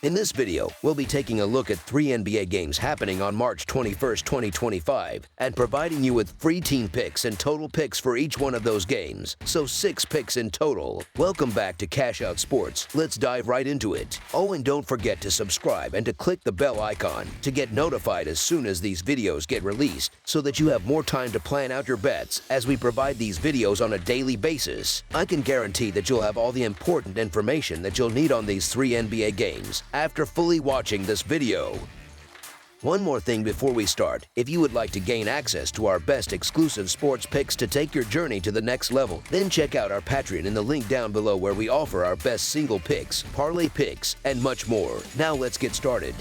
In this video, we'll be taking a look at 3 NBA games happening on March 21st, 2025, and providing you with free team picks and total picks for each one of those games, so 6 picks in total. Welcome back to Cash Out Sports. Let's dive right into it. Oh, and don't forget to subscribe and to click the bell icon to get notified as soon as these videos get released, so that you have more time to plan out your bets as we provide these videos on a daily basis. I can guarantee that you'll have all the important information that you'll need on these 3 NBA games after fully watching this video. One more thing before we start. If you would like to gain access to our best exclusive sports picks to take your journey to the next level, then check out our Patreon in the link down below, where we offer our best single picks, parlay picks, and much more. Now let's get started.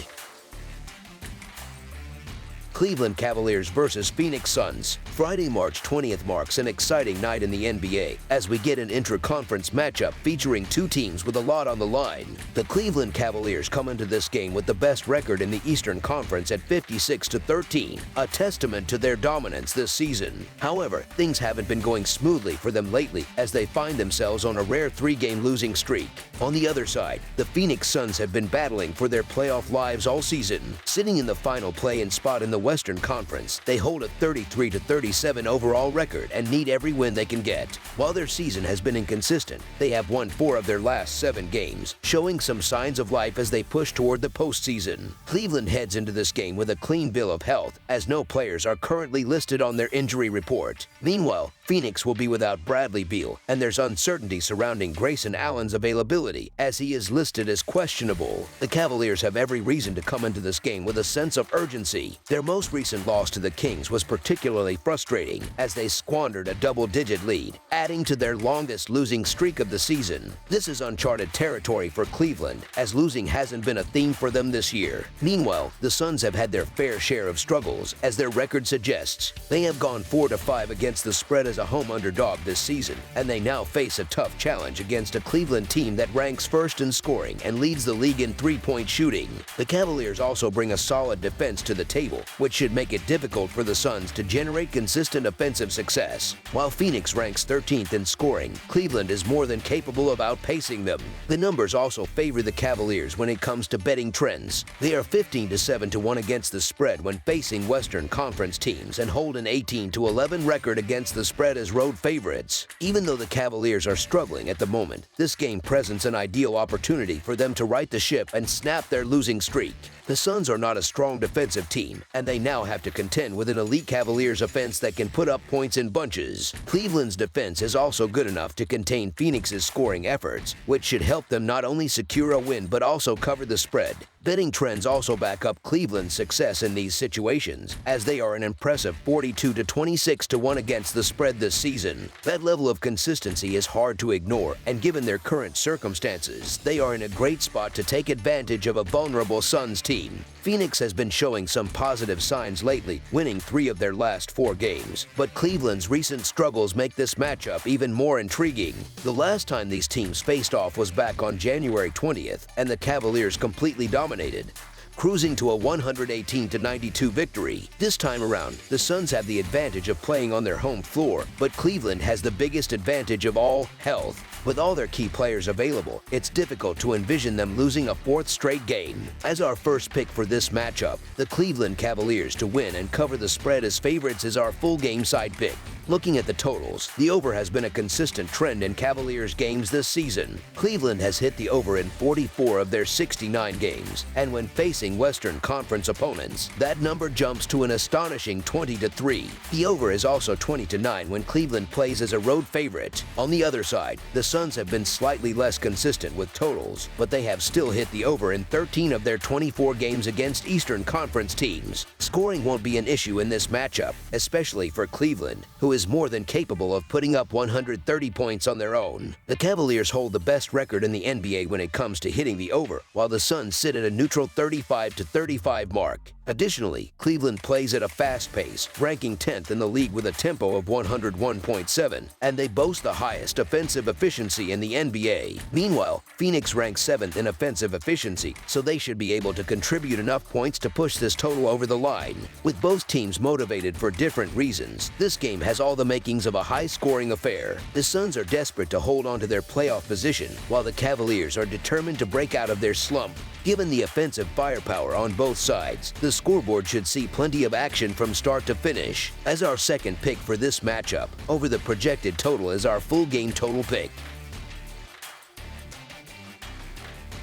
Cleveland Cavaliers versus Phoenix Suns. Friday, March 20th marks an exciting night in the NBA as we get an intra-conference matchup featuring 2 teams with a lot on the line. The Cleveland Cavaliers come into this game with the best record in the Eastern Conference at 56-13, a testament to their dominance this season. However, things haven't been going smoothly for them lately as they find themselves on a rare 3-game losing streak. On the other side, the Phoenix Suns have been battling for their playoff lives all season. Sitting in the final play-in spot in the Western Conference, they hold a 33-37 overall record and need every win they can get. While their season has been inconsistent, they have won 4 of their last 7 games, showing some signs of life as they push toward the postseason. Cleveland heads into this game with a clean bill of health, as no players are currently listed on their injury report. Meanwhile, Phoenix will be without Bradley Beal, and there's uncertainty surrounding Grayson Allen's availability, as he is listed as questionable. The Cavaliers have every reason to come into this game with a sense of urgency. Their most recent loss to the Kings was particularly frustrating, as they squandered a double-digit lead, adding to their longest losing streak of the season. This is uncharted territory for Cleveland, as losing hasn't been a theme for them this year. Meanwhile, the Suns have had their fair share of struggles, as their record suggests. They have gone 4-5 against the spread as a home underdog this season, and they now face a tough challenge against a Cleveland team that ranks first in scoring and leads the league in 3-point shooting. The Cavaliers also bring a solid defense to the table, which should make it difficult for the Suns to generate consistent offensive success. While Phoenix ranks 13th in scoring, Cleveland is more than capable of outpacing them. The numbers also favor the Cavaliers when it comes to betting trends. They are 15-7-1 against the spread when facing Western Conference teams and hold an 18-11 record against the spread as road favorites. Even though the Cavaliers are struggling at the moment, this game presents an ideal opportunity for them to right the ship and snap their losing streak. The Suns are not a strong defensive team, and they now have to contend with an elite Cavaliers offense that can put up points in bunches. Cleveland's defense is also good enough to contain Phoenix's scoring efforts, which should help them not only secure a win but also cover the spread. Betting trends also back up Cleveland's success in these situations, as they are an impressive 42-26-1 against the spread this season. That level of consistency is hard to ignore, and given their current circumstances, they are in a great spot to take advantage of a vulnerable Suns team. Phoenix has been showing some positive signs lately, winning 3 of their last 4 games, but Cleveland's recent struggles make this matchup even more intriguing. The last time these teams faced off was back on January 20th, and the Cavaliers completely dominated, cruising to a 118-92 victory. This time around, the Suns have the advantage of playing on their home floor, but Cleveland has the biggest advantage of all: health. With all their key players available, it's difficult to envision them losing a 4th straight game. As our first pick for this matchup, the Cleveland Cavaliers to win and cover the spread as favorites is our full game side pick. Looking at the totals, the over has been a consistent trend in Cavaliers games this season. Cleveland has hit the over in 44 of their 69 games, and when facing Western Conference opponents, that number jumps to an astonishing 20-3. The over is also 20-9 when Cleveland plays as a road favorite. On the other side, the Suns have been slightly less consistent with totals, but they have still hit the over in 13 of their 24 games against Eastern Conference teams. Scoring won't be an issue in this matchup, especially for Cleveland, who is more than capable of putting up 130 points on their own. The Cavaliers hold the best record in the NBA when it comes to hitting the over, while the Suns sit at a neutral 35-35 mark. Additionally, Cleveland plays at a fast pace, ranking 10th in the league with a tempo of 101.7, and they boast the highest offensive efficiency in the NBA. Meanwhile, Phoenix ranks 7th in offensive efficiency, so they should be able to contribute enough points to push this total over the line. With both teams motivated for different reasons, this game has all the makings of a high-scoring affair. The Suns are desperate to hold on to their playoff position, while the Cavaliers are determined to break out of their slump. Given the offensive firepower on both sides, the scoreboard should see plenty of action from start to finish. As our second pick for this matchup, over the projected total is our full game total pick.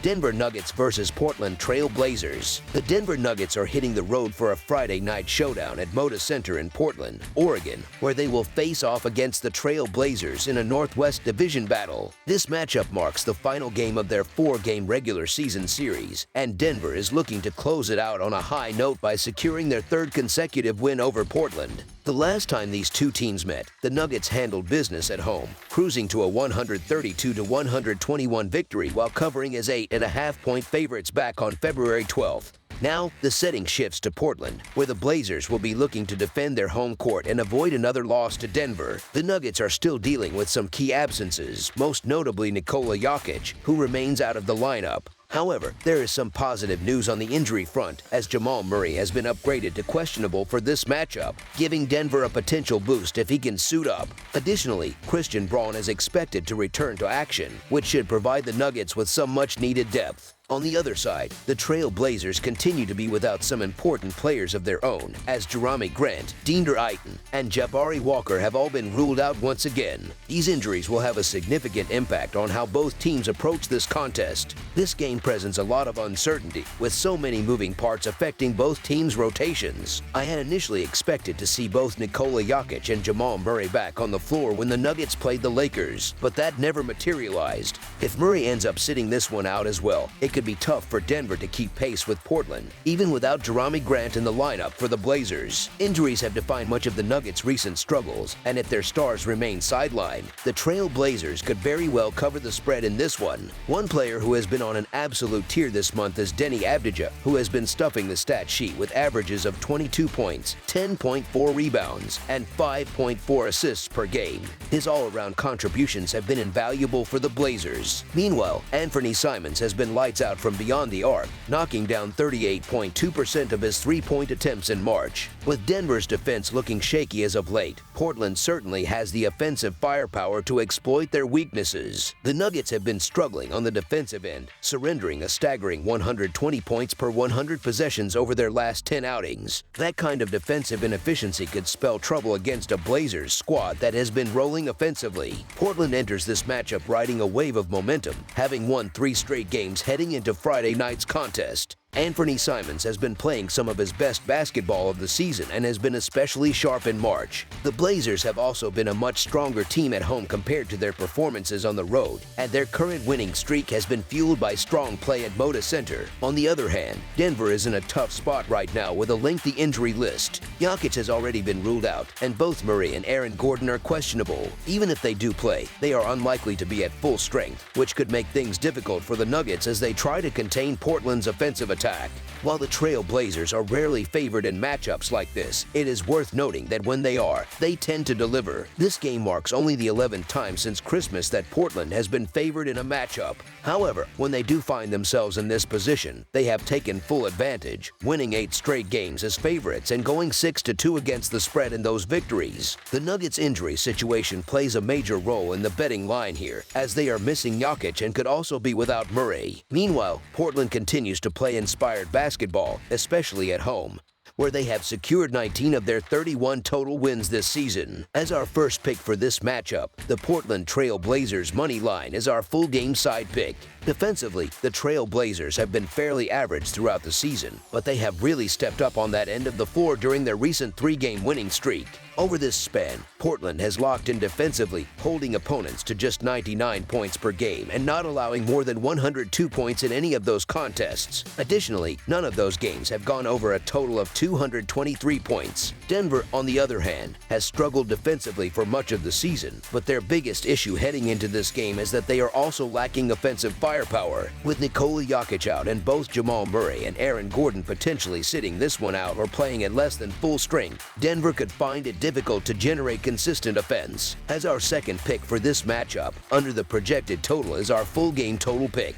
Denver Nuggets versus Portland Trail Blazers. The Denver Nuggets are hitting the road for a Friday night showdown at Moda Center in Portland, Oregon, where they will face off against the Trail Blazers in a Northwest Division battle. This matchup marks the final game of their 4-game regular season series, and Denver is looking to close it out on a high note by securing their third consecutive win over Portland. The last time these two teams met, the Nuggets handled business at home, cruising to a 132-121 victory while covering as 8.5-point favorites back on February 12th. Now, the setting shifts to Portland, where the Blazers will be looking to defend their home court and avoid another loss to Denver. The Nuggets are still dealing with some key absences, most notably Nikola Jokic, who remains out of the lineup. However, there is some positive news on the injury front, as Jamal Murray has been upgraded to questionable for this matchup, giving Denver a potential boost if he can suit up. Additionally, Christian Braun is expected to return to action, which should provide the Nuggets with some much-needed depth. On the other side, the Trail Blazers continue to be without some important players of their own, as Jerami Grant, Deandre Ayton, and Jabari Walker have all been ruled out once again. These injuries will have a significant impact on how both teams approach this contest. This game presents a lot of uncertainty, with so many moving parts affecting both teams' rotations. I had initially expected to see both Nikola Jokic and Jamal Murray back on the floor when the Nuggets played the Lakers, but that never materialized. If Murray ends up sitting this one out as well, it could be tough for Denver to keep pace with Portland, even without Jerami Grant in the lineup for the Blazers. Injuries have defined much of the Nuggets' recent struggles, and if their stars remain sidelined, the Trail Blazers could very well cover the spread in this one. One player who has been on an absolute tear this month is Denny Avdija, who has been stuffing the stat sheet with averages of 22 points, 10.4 rebounds, and 5.4 assists per game. His all-around contributions have been invaluable for the Blazers. Meanwhile, Anthony Simons has been lights out from beyond the arc, knocking down 38.2% of his three-point attempts in March. With Denver's defense looking shaky as of late, Portland certainly has the offensive firepower to exploit their weaknesses. The Nuggets have been struggling on the defensive end, surrendering a staggering 120 points per 100 possessions over their last 10 outings. That kind of defensive inefficiency could spell trouble against a Blazers squad that has been rolling offensively. Portland enters this matchup riding a wave of momentum, having won 3 straight games heading into Friday night's contest. Anthony Simons has been playing some of his best basketball of the season and has been especially sharp in March. The Blazers have also been a much stronger team at home compared to their performances on the road, and their current winning streak has been fueled by strong play at Moda Center. On the other hand, Denver is in a tough spot right now with a lengthy injury list. Jokic has already been ruled out, and both Murray and Aaron Gordon are questionable. Even if they do play, they are unlikely to be at full strength, which could make things difficult for the Nuggets as they try to contain Portland's offensive attack. While the Trail Blazers are rarely favored in matchups like this, it is worth noting that when they are, they tend to deliver. This game marks only the 11th time since Christmas that Portland has been favored in a matchup. However, when they do find themselves in this position, they have taken full advantage, winning 8 straight games as favorites and going 6-2 against the spread in those victories. The Nuggets' injury situation plays a major role in the betting line here, as they are missing Jokic and could also be without Murray. Meanwhile, Portland continues to play inspired basketball, especially at home, where they have secured 19 of their 31 total wins this season. As our first pick for this matchup, the Portland Trail Blazers money line is our full game side pick. Defensively, the Trail Blazers have been fairly average throughout the season, but they have really stepped up on that end of the floor during their recent 3-game winning streak. Over this span, Portland has locked in defensively, holding opponents to just 99 points per game and not allowing more than 102 points in any of those contests. Additionally, none of those games have gone over a total of 223 points. Denver, on the other hand, has struggled defensively for much of the season, but their biggest issue heading into this game is that they are also lacking offensive firepower. With Nikola Jokic out and both Jamal Murray and Aaron Gordon potentially sitting this one out or playing at less than full strength, Denver could find it difficult to generate consistent offense. As our second pick for this matchup, under the projected total is our full game total pick.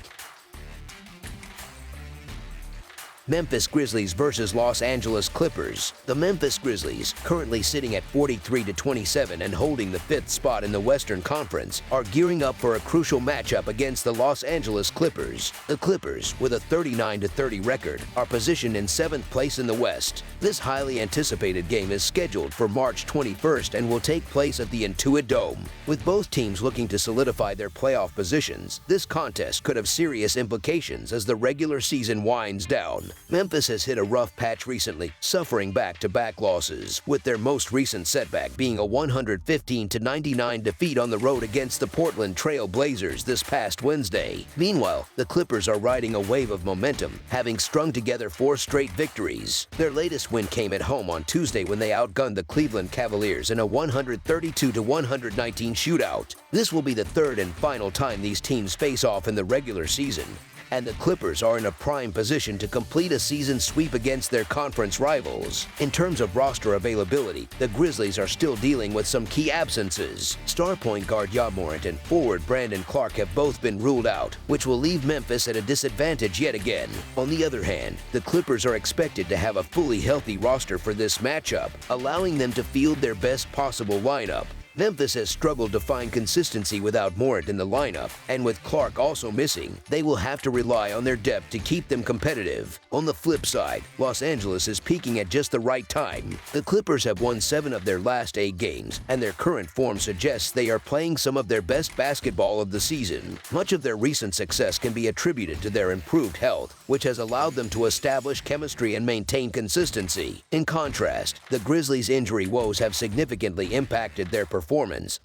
Memphis Grizzlies versus Los Angeles Clippers. The Memphis Grizzlies, currently sitting at 43-27 and holding the 5th spot in the Western Conference, are gearing up for a crucial matchup against the Los Angeles Clippers. The Clippers, with a 39-30 record, are positioned in 7th place in the West. This highly anticipated game is scheduled for March 21st and will take place at the Intuit Dome. With both teams looking to solidify their playoff positions, this contest could have serious implications as the regular season winds down. Memphis has hit a rough patch recently, suffering back-to-back losses, with their most recent setback being a 115-99 defeat on the road against the Portland Trail Blazers this past Wednesday. Meanwhile, the Clippers are riding a wave of momentum, having strung together 4 straight victories. Their latest win came at home on Tuesday when they outgunned the Cleveland Cavaliers in a 132-119 shootout. This will be the 3rd and final time these teams face off in the regular season, and the Clippers are in a prime position to complete a season sweep against their conference rivals. In terms of roster availability, the Grizzlies are still dealing with some key absences. Star point guard Ja Morant and forward Brandon Clark have both been ruled out, which will leave Memphis at a disadvantage yet again. On the other hand, the Clippers are expected to have a fully healthy roster for this matchup, allowing them to field their best possible lineup. Memphis has struggled to find consistency without Morant in the lineup, and with Clark also missing, they will have to rely on their depth to keep them competitive. On the flip side, Los Angeles is peaking at just the right time. The Clippers have won 7 of their last 8 games, and their current form suggests they are playing some of their best basketball of the season. Much of their recent success can be attributed to their improved health, which has allowed them to establish chemistry and maintain consistency. In contrast, the Grizzlies' injury woes have significantly impacted their performance,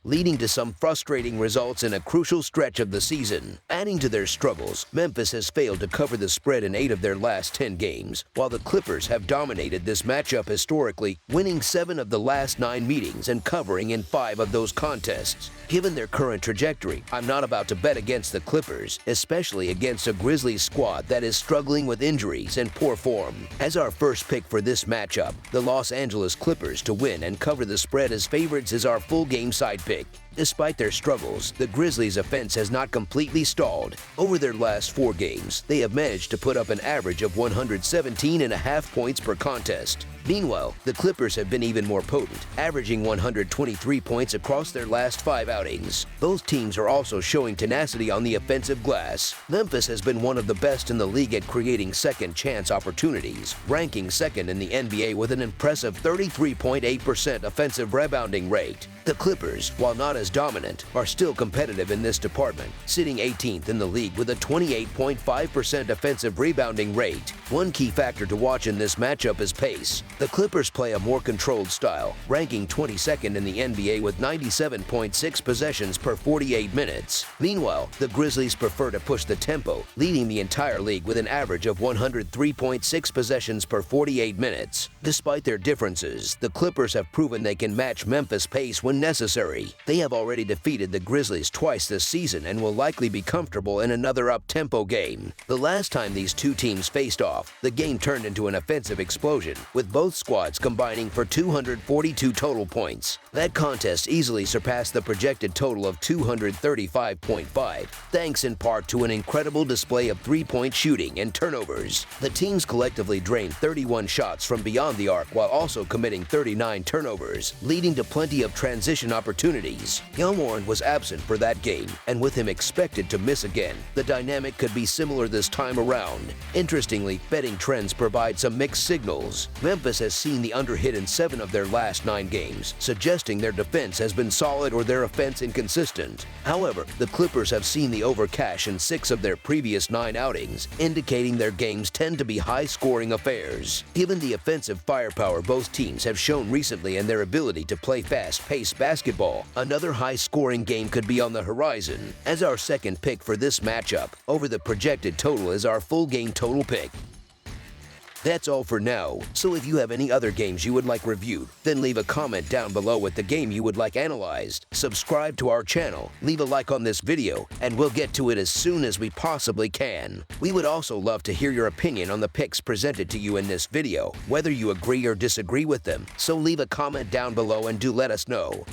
leading to some frustrating results in a crucial stretch of the season. Adding to their struggles, Memphis has failed to cover the spread in 8 of their last 10 games, while the Clippers have dominated this matchup historically, winning 7 of the last 9 meetings and covering in 5 of those contests. Given their current trajectory, I'm not about to bet against the Clippers, especially against a Grizzlies squad that is struggling with injuries and poor form. As our first pick for this matchup, the Los Angeles Clippers to win and cover the spread as favorites is our full game side pick. Despite their struggles, the Grizzlies' offense has not completely stalled. Over their last 4 games, they have managed to put up an average of 117.5 points per contest. Meanwhile, the Clippers have been even more potent, averaging 123 points across their last 5 outings. Both teams are also showing tenacity on the offensive glass. Memphis has been one of the best in the league at creating second-chance opportunities, ranking 2nd in the NBA with an impressive 33.8% offensive rebounding rate. The Clippers, while not as dominant, are still competitive in this department, sitting 18th in the league with a 28.5% offensive rebounding rate. One key factor to watch in this matchup is pace. The Clippers play a more controlled style, ranking 22nd in the NBA with 97.6 possessions per 48 minutes. Meanwhile, the Grizzlies prefer to push the tempo, leading the entire league with an average of 103.6 possessions per 48 minutes. Despite their differences, the Clippers have proven they can match Memphis' pace when necessary. They have already defeated the Grizzlies twice this season and will likely be comfortable in another up-tempo game. The last time these two teams faced off, the game turned into an offensive explosion, with both squads combining for 242 total points. That contest easily surpassed the projected total of 235.5, thanks in part to an incredible display of 3-point shooting and turnovers. The teams collectively drained 31 shots from beyond the arc while also committing 39 turnovers, leading to plenty of transition opportunities. Ja Morant was absent for that game, and with him expected to miss again, the dynamic could be similar this time around. Interestingly, betting trends provide some mixed signals. Memphis has seen the under-hit in 7 of their last 9 games, suggesting their defense has been solid or their offense inconsistent. However, the Clippers have seen the over-cash in 6 of their previous 9 outings, indicating their games tend to be high-scoring affairs. Given the offensive firepower both teams have shown recently and their ability to play fast-paced basketball, another high-scoring game could be on the horizon. As our second pick for this matchup, over the projected total is our full game total pick. That's all for now, so if you have any other games you would like reviewed, then leave a comment down below with the game you would like analyzed. Subscribe to our channel, leave a like on this video, and we'll get to it as soon as we possibly can. We would also love to hear your opinion on the picks presented to you in this video, whether you agree or disagree with them, so leave a comment down below and do let us know.